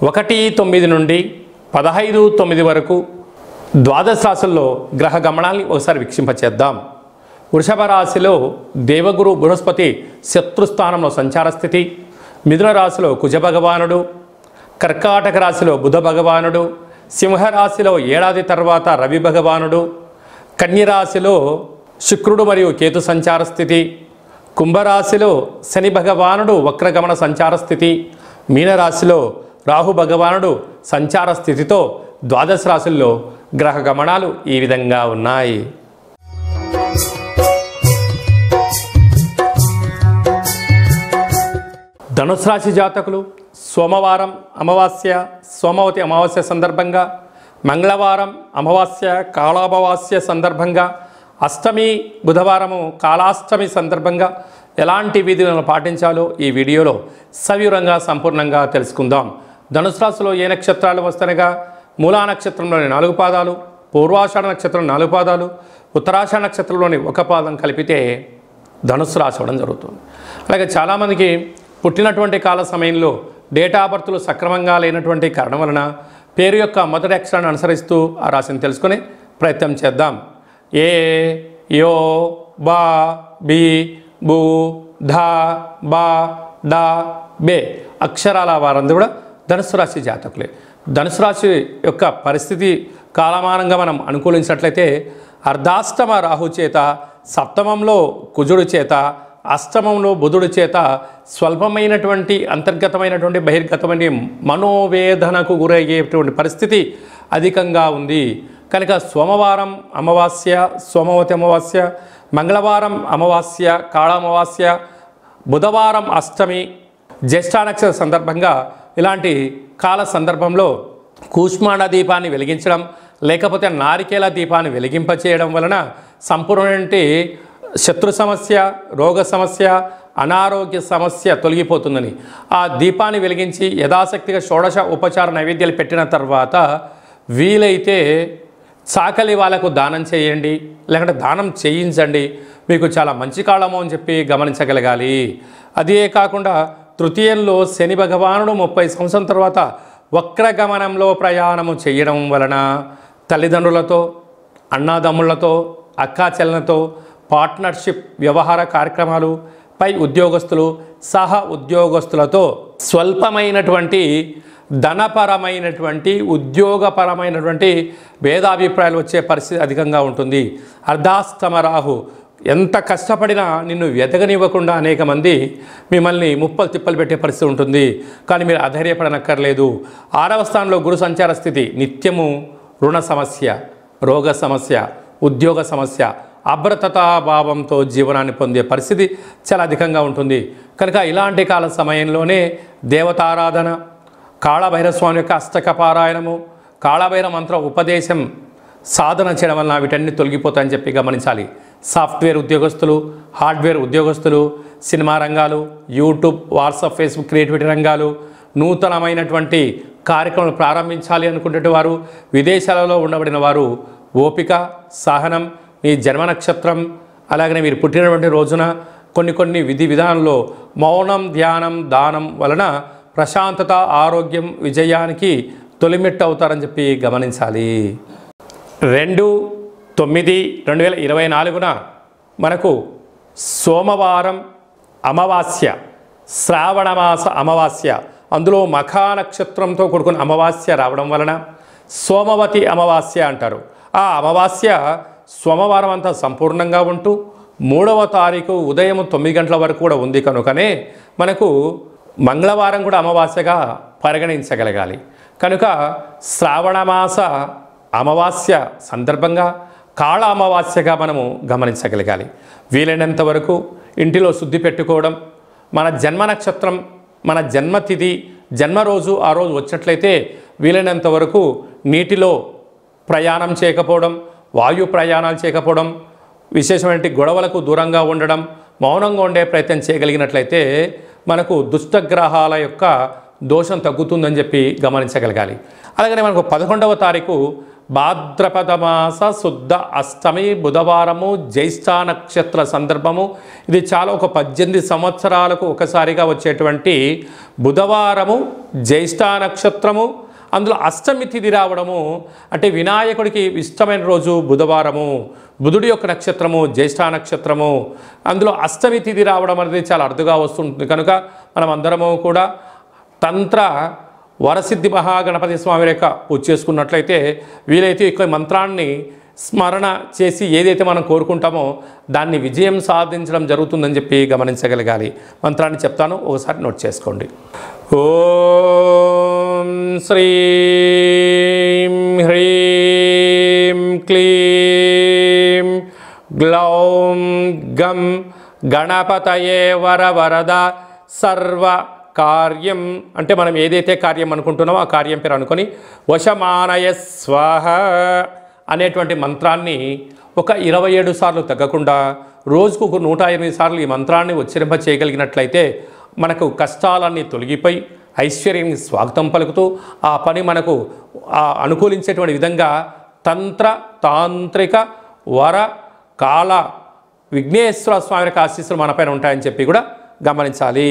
1-9 నుండి 15-9 వరకు ద్వాదశ రాశుల్లో గ్రహ గమనాల్ని ఒకసారి వీక్షింపచేద్దాం. వృషభ రాశిలో దేవగురు బృహస్పతి శత్రుస్థానంలో సంచార స్థితి, మిథున రాశిలో కుజ భగవానుడు, కర్కాటక రాశిలో బుధ భగవానుడు, సింహరాశిలో ఏడాది తర్వాత రవి భగవానుడు, కన్యరాశిలో శుక్రుడు మరియు కేతు సంచార స్థితి, కుంభరాశిలో శని భగవానుడు వక్రగమన సంచార స్థితి, మీనరాశిలో రాహు భగవానుడు సంచార స్థితితో ద్వాదశ రాశుల్లో గ్రహ గమనాలు ఈ విధంగా ఉన్నాయి. ధనుసు రాశి జాతకులు సోమవారం అమావాస్య, సోమవతి అమావాస్య సందర్భంగా, మంగళవారం అమావాస్య కాళామావాస్య సందర్భంగా, అష్టమి బుధవారము కాళాష్టమి సందర్భంగా ఎలాంటి విధులను పాటించాలో ఈ వీడియోలో సవివరంగా సంపూర్ణంగా తెలుసుకుందాం. ధనుసు రాశిలో ఏ నక్షత్రాలు వస్తనగా మూలా నక్షత్రంలోని 4 పాదాలు, పూర్వాషాఢ నక్షత్రం 4 పాదాలు, ఉత్తరాషాఢ నక్షత్రంలోని 1 పాదం కలిపితే ధనుసు రాశి అవ్వడం జరుగుతుంది. అలాగే చాలామందికి పుట్టినటువంటి కాల సమయంలో డేటా ఆఫ్ బర్త్లు సక్రమంగా లేనటువంటి కారణం వలన పేరు యొక్క మొదటి అక్షరాన్ని అనుసరిస్తూ ఆ రాశిని తెలుసుకునే ప్రయత్నం చేద్దాం. ఏ, యో, బా, బి, బు, ధా, బా, డా, బే అక్షరాల వారందరూ కూడా ధనుసు రాశి జాతకులే. ధనుసు రాశి యొక్క పరిస్థితి కాలమానంగా మనం అనుకూలించినట్లయితే అర్ధాష్టమ రాహు చేత, సప్తమంలో కుజుడు చేత, అష్టమంలో బుధుడి చేత స్వల్పమైనటువంటి అంతర్గతమైనటువంటి బహిర్గతమైన మనోవేదనకు గురయ్యేటువంటి పరిస్థితి అధికంగా ఉంది. కనుక సోమవారం అమావాస్య, సోమవతి అమావాస్య, మంగళవారం అమావాస్య కాళామావాస్య, బుధవారం అష్టమి, జ్యేష్ఠ నక్షత్ర సందర్భంగా ఇలాంటి కాల సందర్భంలో కూష్మాండ దీపాన్ని వెలిగించడం లేకపోతే నారికేల దీపాన్ని వెలిగింపచేయడం వలన సంపూర్ణమైన శత్రు సమస్య, రోగ సమస్య, అనారోగ్య సమస్య తొలగిపోతుందని ఆ దీపాన్ని వెలిగించి యథాశక్తిగా షోడశ ఉపచార నైవేద్యాలు పెట్టిన తర్వాత వీలైతే చాకలి వాళ్ళకు దానం చేయండి, లేకుంటే దానం చేయించండి. మీకు చాలా మంచి కాలము అని చెప్పి గమనించగలగాలి. అదే కాకుండా తృతీయంలో శని భగవానుడు 30 సంవత్సరం తర్వాత వక్రగమనంలో ప్రయాణము చేయడం వలన తల్లిదండ్రులతో, అన్నాదమ్ములతో, అక్కా చెల్లెలతో పార్ట్నర్షిప్ వ్యవహార కార్యక్రమాలు, పై ఉద్యోగస్తులు, సహ ఉద్యోగస్తులతో స్వల్పమైనటువంటి ధనపరమైనటువంటి ఉద్యోగపరమైనటువంటి భేదాభిప్రాయాలు వచ్చే పరిస్థితి అధికంగా ఉంటుంది. అర్ధాష్టమ రాహు ఎంత కష్టపడినా నిన్ను వెతకనివ్వకుండా అనేక మంది మిమ్మల్ని ముప్పలు తిప్పలు పెట్టే పరిస్థితి ఉంటుంది. కానీ మీరు అధైర్యపడనక్కర్లేదు. 6వ స్థానంలో గురు సంచార స్థితి నిత్యము రుణ సమస్య, రోగ సమస్య, ఉద్యోగ సమస్య, అభ్రతతాభావంతో జీవనాన్ని పొందే పరిస్థితి చాలా అధికంగా ఉంటుంది. కనుక ఇలాంటి కాల సమయంలోనే దేవతారాధన, కాళభైరస్వామి యొక్క అష్టక పారాయణము, కాళభైరవ మంత్ర ఉపదేశం సాధన చేయడం వలన వీటన్ని తొలగిపోతాయని చెప్పి గమనించాలి. సాఫ్ట్వేర్ ఉద్యోగస్తులు, హార్డ్వేర్ ఉద్యోగస్తులు, సినిమా రంగాలు, యూట్యూబ్, వాట్సాప్, ఫేస్బుక్ క్రియేటివిటీ రంగాలు, నూతనమైనటువంటి కార్యక్రమాలు ప్రారంభించాలి అనుకునే వారు, విదేశాలలో ఉండబడిన వారు ఓపిక, సహనం, మీ జన్మ నక్షత్రం అలాగనే మీరు పుట్టినటువంటి రోజున కొన్ని విధి విధానంలో మౌనం, ధ్యానం, దానం వలన ప్రశాంతత, ఆరోగ్యం, విజయానికి తొలిమెట్టు అవుతారని చెప్పి గమనించాలి. 2/9/2024 మనకు సోమవారం అమావాస్య, శ్రావణమాస అమావాస్య, అందులో మఖా నక్షత్రంతో కూడుకున్న అమావాస్య రావడం వలన సోమవతి అమావాస్య అంటారు. ఆ అమావాస్య సోమవారం అంతా సంపూర్ణంగా ఉంటూ 3వ తారీఖు ఉదయం 9 గంటల వరకు కూడా ఉంది. కనుకనే మనకు మంగళవారం కూడా అమావాస్యగా పరిగణించగలగాలి. కనుక శ్రావణమాస అమావాస్య సందర్భంగా కాళ అమావాస్యగా మనము గమనించగలగాలి. వీలైనంత వరకు ఇంటిలో శుద్ధి పెట్టుకోవడం, మన జన్మ నక్షత్రం, మన జన్మతిథి, జన్మరోజు ఆ రోజు వచ్చినట్లయితే వీలైనంత వరకు నీటిలో ప్రయాణం చేయకపోవడం, వాయు ప్రయాణాలు చేయకపోవడం, విశేషమైన గొడవలకు దూరంగా ఉండడం, మౌనంగా ఉండే ప్రయత్నం చేయగలిగినట్లయితే మనకు దుష్టగ్రహాల యొక్క దోషం తగ్గుతుందని చెప్పి గమనించగలగాలి. అలాగనే మనకు 11వ తారీఖు భాద్రపద మాస శుద్ధ అష్టమి బుధవారము జ్యేష్ఠ నక్షత్ర సందర్భము. ఇది చాలా ఒక 18 సంవత్సరాలకు ఒకసారిగా వచ్చేటువంటి బుధవారము జ్యేష్ఠ నక్షత్రము, అందులో అష్టమి తిథి రావడము. అంటే వినాయకుడికి ఇష్టమైన రోజు బుధవారము, బుధుడి యొక్క నక్షత్రము జ్యేష్ఠ నక్షత్రము, అందులో అష్టమి తిథి రావడం అనేది చాలా అరుదుగా వస్తుంటుంది. కనుక మనం అందరము కూడా తంత్ర వరసిద్ధి మహాగణపతి స్వామి యొక్క పూజ చేసుకున్నట్లయితే వీలైతే ఎక్కువ మంత్రాన్ని స్మరణ చేసి ఏదైతే మనం కోరుకుంటామో దాన్ని విజయం సాధించడం జరుగుతుందని చెప్పి గమనించగలగాలి. మంత్రాన్ని చెప్తాను, ఒకసారి నోట్ చేసుకోండి. ఓం శ్రీం హ్రీం క్లీం గ్లౌం గం గణపతయే వరవరద సర్వ కార్యం. అంటే మనం ఏదైతే కార్యం అనుకుంటున్నామో ఆ కార్యం పేరు అనుకొని వశమానయ స్వాహ అనేటువంటి మంత్రాన్ని ఒక 27 సార్లు తగ్గకుండా రోజుకు ఒక 108 సార్లు ఈ మంత్రాన్ని ఉచ్చరింప చేయగలిగినట్లయితే మనకు కష్టాలన్నీ తొలగిపోయి ఐశ్వర్యానికి స్వాగతం పలుకుతూ ఆ పని మనకు అనుకూలించేటువంటి విధంగా తంత్ర తాంత్రిక వర కాల విఘ్నేశ్వర స్వామి యొక్క ఆశీస్సులు మనపైన ఉంటాయని చెప్పి కూడా గమనించాలి.